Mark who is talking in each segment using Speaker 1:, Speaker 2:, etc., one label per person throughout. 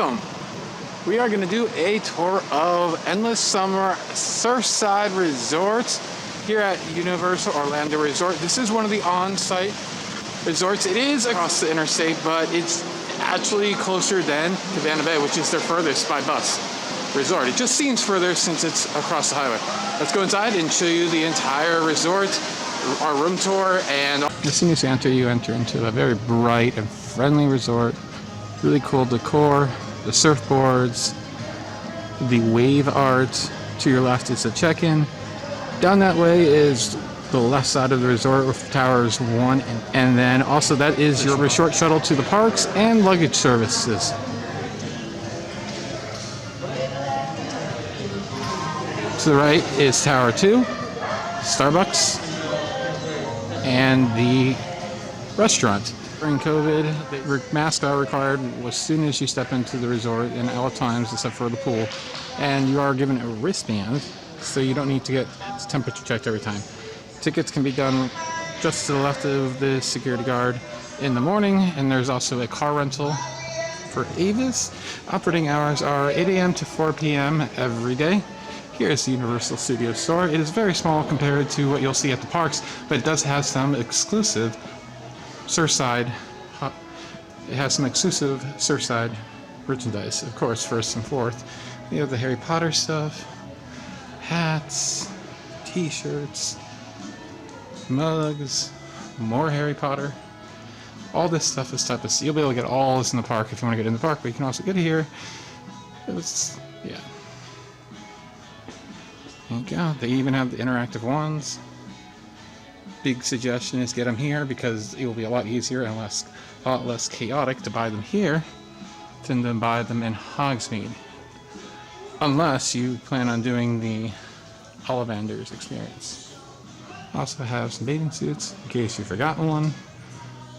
Speaker 1: welcome. We are going to do a tour of Endless Summer Surfside Resorts here at Universal Orlando Resort. This is one of the on-site resorts. It is across the interstate, but it's actually closer than Cabana Bay, which is their furthest by bus resort. It just seems further since it's across the highway. Let's go inside and show you the entire resort, our room tour, and as soon as you enter into a very bright and friendly resort. Really cool decor, the surfboards, the wave art. To your left is the check-in. Down that way is the left side of the resort with towers 1, and then also that is your resort shuttle to the parks and luggage services. To the right is Tower 2, Starbucks, and the restaurant. During COVID, masks are required as soon as you step into the resort and at all times except for the pool. And you are given a wristband, so you don't need to get temperature checked every time. Tickets can be done just to the left of the security guard in the morning, and there's also a car rental for Avis. Operating hours are 8 a.m. to 4 p.m. every day. Here's the Universal Studios store. It is very small compared to what you'll see at the parks, but it does have some exclusive Surfside. It has some exclusive Surfside merchandise, of course. First and fourth, you have the Harry Potter stuff, hats, t-shirts, mugs, more Harry Potter. All this stuff is type of, you'll be able to get all this in the park if you want to get in the park, but you can also get it here. Yeah. There you go. They even have the interactive ones. Big suggestion is get them here because it will be a lot easier and a lot less chaotic to buy them here than to buy them in Hogsmeade. Unless you plan on doing the Ollivander's experience. Also have some bathing suits in case you've forgotten one.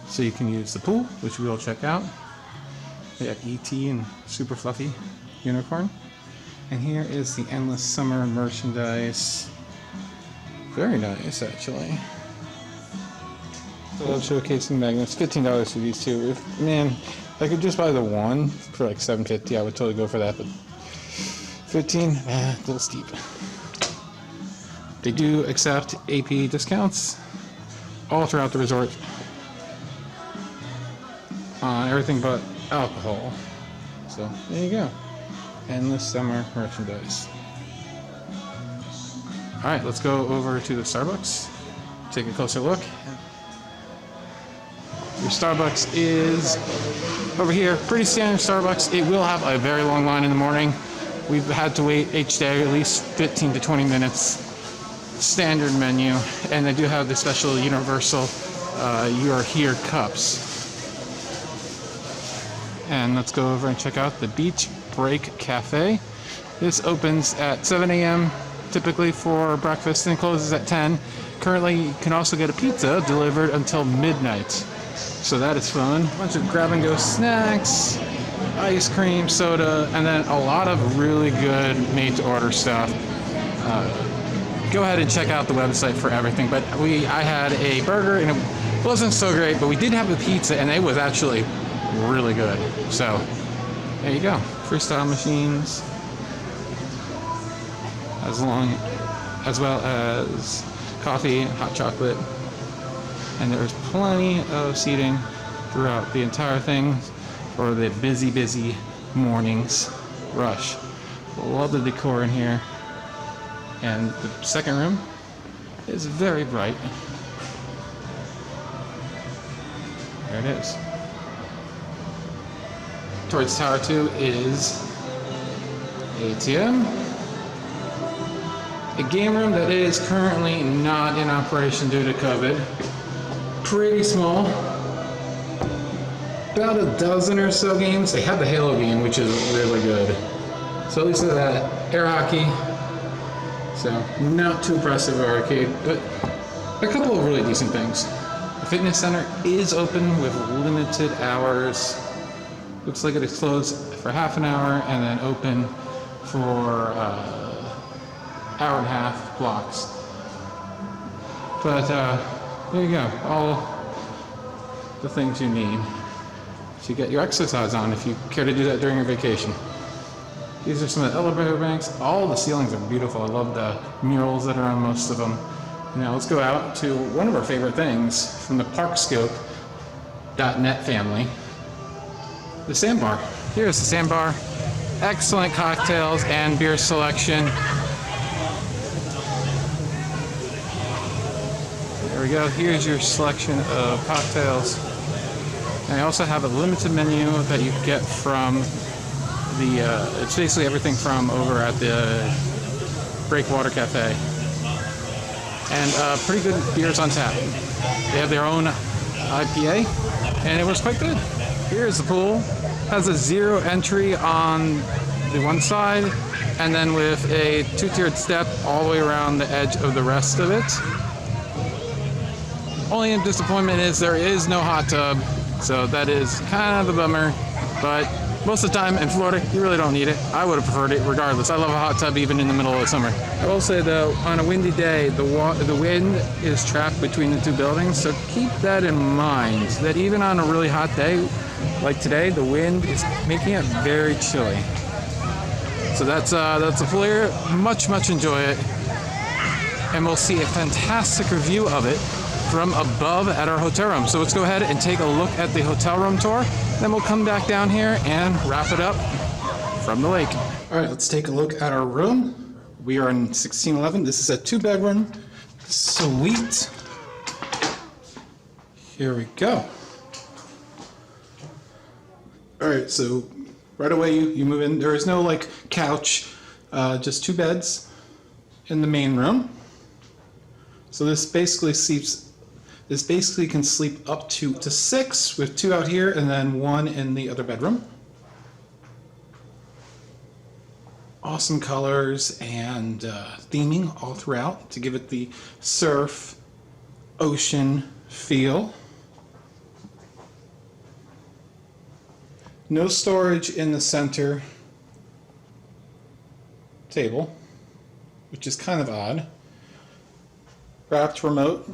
Speaker 1: So you can use the pool, which we will check out. They have E.T. and Super Fluffy Unicorn. And here is the Endless Summer merchandise. Very nice, actually. I love showcasing magnets. $15 for these two. Man, if I could just buy the one for like $7.50, I would totally go for that. But $15, a little steep. They do accept AP discounts all throughout the resort on everything but alcohol. So there you go. Endless Summer merchandise. Alright, let's go over to the Starbucks. Take a closer look. Your Starbucks is over here. Pretty standard Starbucks. It will have a very long line in the morning. We've had to wait each day at least 15 to 20 minutes. Standard menu. And they do have the special Universal You Are Here cups. And let's go over and check out the Beach Break Cafe. This opens at 7 a.m. typically for breakfast and closes at 10. Currently, you can also get a pizza delivered until midnight. So that is fun. A bunch of grab-and-go snacks, ice cream, soda, and then a lot of really good made-to-order stuff. Go ahead and check out the website for everything. But I had a burger, and it wasn't so great, but we did have a pizza, and it was actually really good. So there you go. Freestyle machines, as well as coffee, hot chocolate. And there's plenty of seating throughout the entire thing for the busy mornings rush. Love the decor in here. And the second room is very bright. There it is. Towards Tower 2 is ATM. A game room that is currently not in operation due to COVID. Pretty small. About a dozen or so games. They have the Halo game, which is really good. So at least of that. Air hockey. So not too impressive arcade, but a couple of really decent things. The fitness center is open with limited hours. Looks like it is closed for half an hour and then open for hour and a half blocks. But there you go, all the things you need. to get your exercise on if you care to do that during your vacation. These are some of the elevator banks. All the ceilings are beautiful. I love the murals that are on most of them. Now let's go out to one of our favorite things from the ParkScope.net family, the sandbar. Here's the sandbar. Excellent cocktails and beer selection. There we go. Here's your selection of cocktails. And I also have a limited menu that you get from it's basically everything from over at the Breakwater Cafe. And pretty good beers on tap. They have their own IPA, and it was quite good. Here's the pool. Has a 0 entry on the one side, and then with a 2-tiered step all the way around the edge of the rest of it. Only disappointment is there is no hot tub, so that is kind of the bummer, but most of the time in Florida, you really don't need it. I would have preferred it regardless. I love a hot tub even in the middle of the summer. I will say though, on a windy day, the wind is trapped between the two buildings, so keep that in mind, that even on a really hot day, like today, the wind is making it very chilly. So that's a pool area. Much enjoy it. And we'll see a fantastic review of it from above at our hotel room. So let's go ahead and take a look at the hotel room tour. Then we'll come back down here and wrap it up from the lake. All right, let's take a look at our room. We are in 1611. This is a 2-bedroom suite. Here we go. All right, so right away you move in. There is no like couch, just 2 beds in the main room. So this basically can sleep up to 6 with 2 out here and then 1 in the other bedroom. Awesome colors and theming all throughout to give it the surf, ocean feel. No storage in the center table, which is kind of odd. Wrapped remote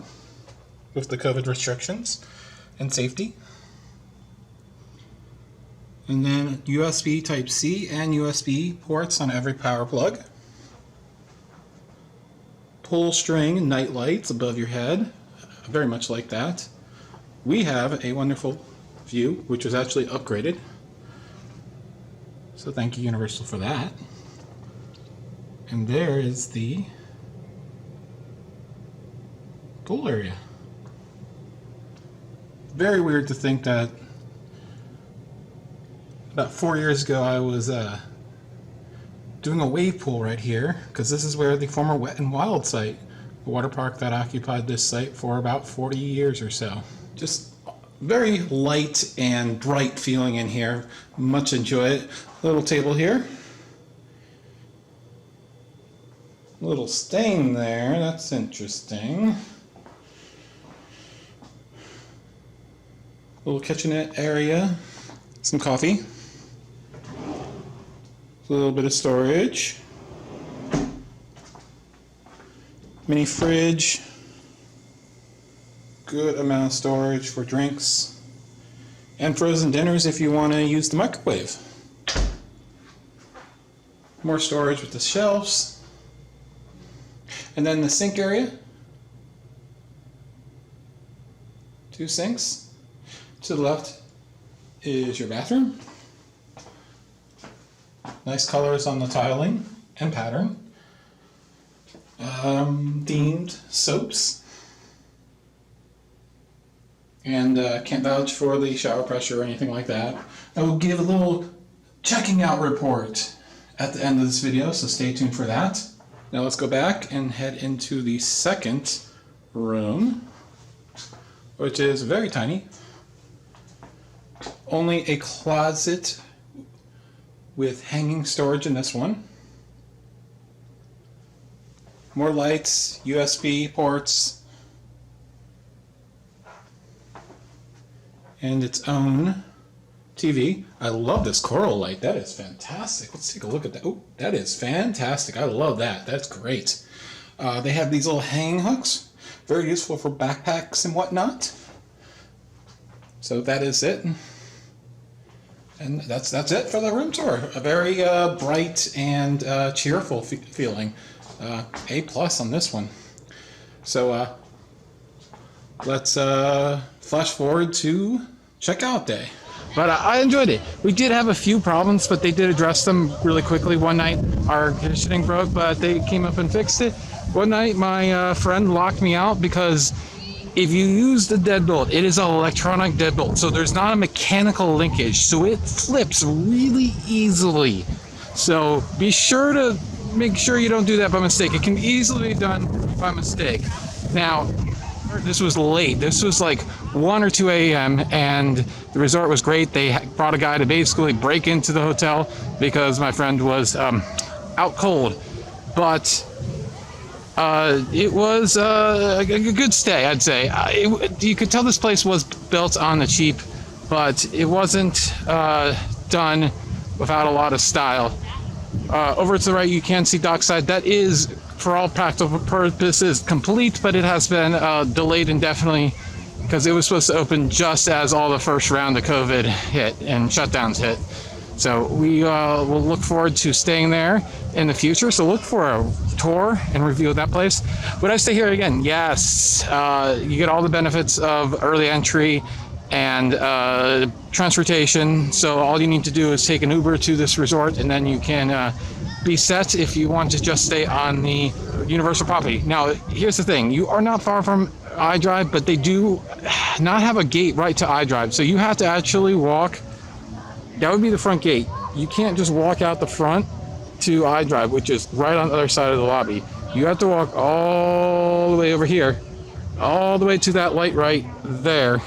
Speaker 1: with the COVID restrictions and safety. And then USB Type-C and USB ports on every power plug. Pull string night lights above your head, very much like that. We have a wonderful view, which was actually upgraded. So thank you, Universal, for that. And there is the pool area. Very weird to think that about 4 years ago I was doing a wave pool right here, because this is where the former Wet and Wild site, the water park that occupied this site for about 40 years or so. Just very light and bright feeling in here. Much enjoy it. Little table here. Little stain there, that's interesting. Little kitchenette area. Some coffee. A little bit of storage. Mini fridge. Good amount of storage for drinks. And frozen dinners if you want to use the microwave. More storage with the shelves. And then the sink area. 2 sinks. To the left is your bathroom. Nice colors on the tiling and pattern. Themed soaps. And can't vouch for the shower pressure or anything like that. I will give a little checking out report at the end of this video, so stay tuned for that. Now let's go back and head into the second room, which is very tiny. Only a closet with hanging storage in this one. More lights, USB ports, and its own TV. I love this coral light. That is fantastic. Let's take a look at that. Oh, that is fantastic. I love that. That's great. They have these little hanging hooks. Very useful for backpacks and whatnot. So that is it. And that's it for the room tour. A very bright and cheerful feeling. A plus on this one. So let's flash forward to checkout day. But I enjoyed it. We did have a few problems, but they did address them really quickly. One night our conditioning broke, but they came up and fixed it. One night my friend locked me out because if you use the deadbolt, it is an electronic deadbolt, so there's not a mechanical linkage, so it flips really easily. So be sure to make sure you don't do that by mistake. It can easily be done by mistake. Now, this was late. This was like 1 or 2 a.m. and the resort was great. They brought a guy to basically break into the hotel because my friend was out cold. But it was a good stay, I'd say. You could tell this place was built on the cheap, but it wasn't done without a lot of style. Over to the right, you can see Dockside. That is, for all practical purposes, complete, but it has been delayed indefinitely because it was supposed to open just as all the first round of COVID hit and shutdowns hit. So we will look forward to staying there in the future. So look for a tour and review of that place. Would I stay here again? Yes. You get all the benefits of early entry and transportation. So all you need to do is take an Uber to this resort, and then you can be set if you want to just stay on the Universal property. Now, here's the thing. You are not far from iDrive, but they do not have a gate right to iDrive. So you have to actually walk. That would be the front gate. You can't just walk out the front to iDrive, which is right on the other side of the lobby. You have to walk all the way over here, all the way to that light right there,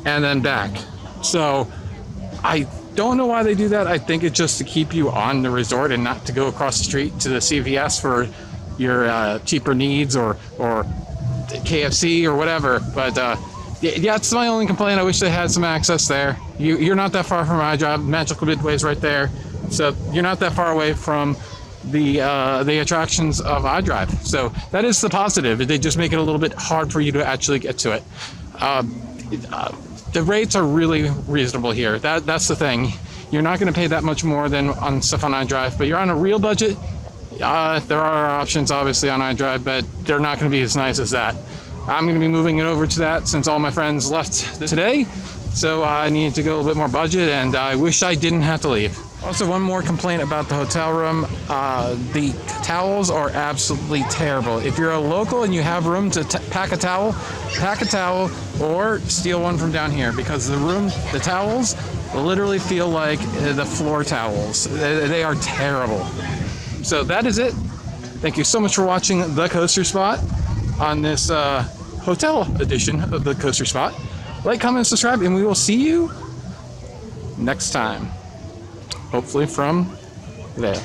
Speaker 1: and then back. So I don't know why they do that. I think it's just to keep you on the resort and not to go across the street to the CVS for your cheaper needs or KFC or whatever. But yeah, that's my only complaint. I wish they had some access there. You're not that far from iDrive. Magical Midway's right there. So you're not that far away from the attractions of iDrive. So that is the positive. They just make it a little bit hard for you to actually get to it. The rates are really reasonable here. That's the thing. You're not going to pay that much more than on stuff on iDrive, but you're on a real budget. There are options obviously on iDrive, but they're not going to be as nice as that. I'm going to be moving it over to that since all my friends left today. So I need to go a little bit more budget, and I wish I didn't have to leave. Also, one more complaint about the hotel room. The towels are absolutely terrible. If you're a local and you have room to pack a towel or steal one from down here, because the towels literally feel like the floor towels. They are terrible. So that is it. Thank you so much for watching The Coaster Spot on this hotel edition of The Coaster Spot. Like, comment, subscribe, and we will see you next time. Hopefully from there.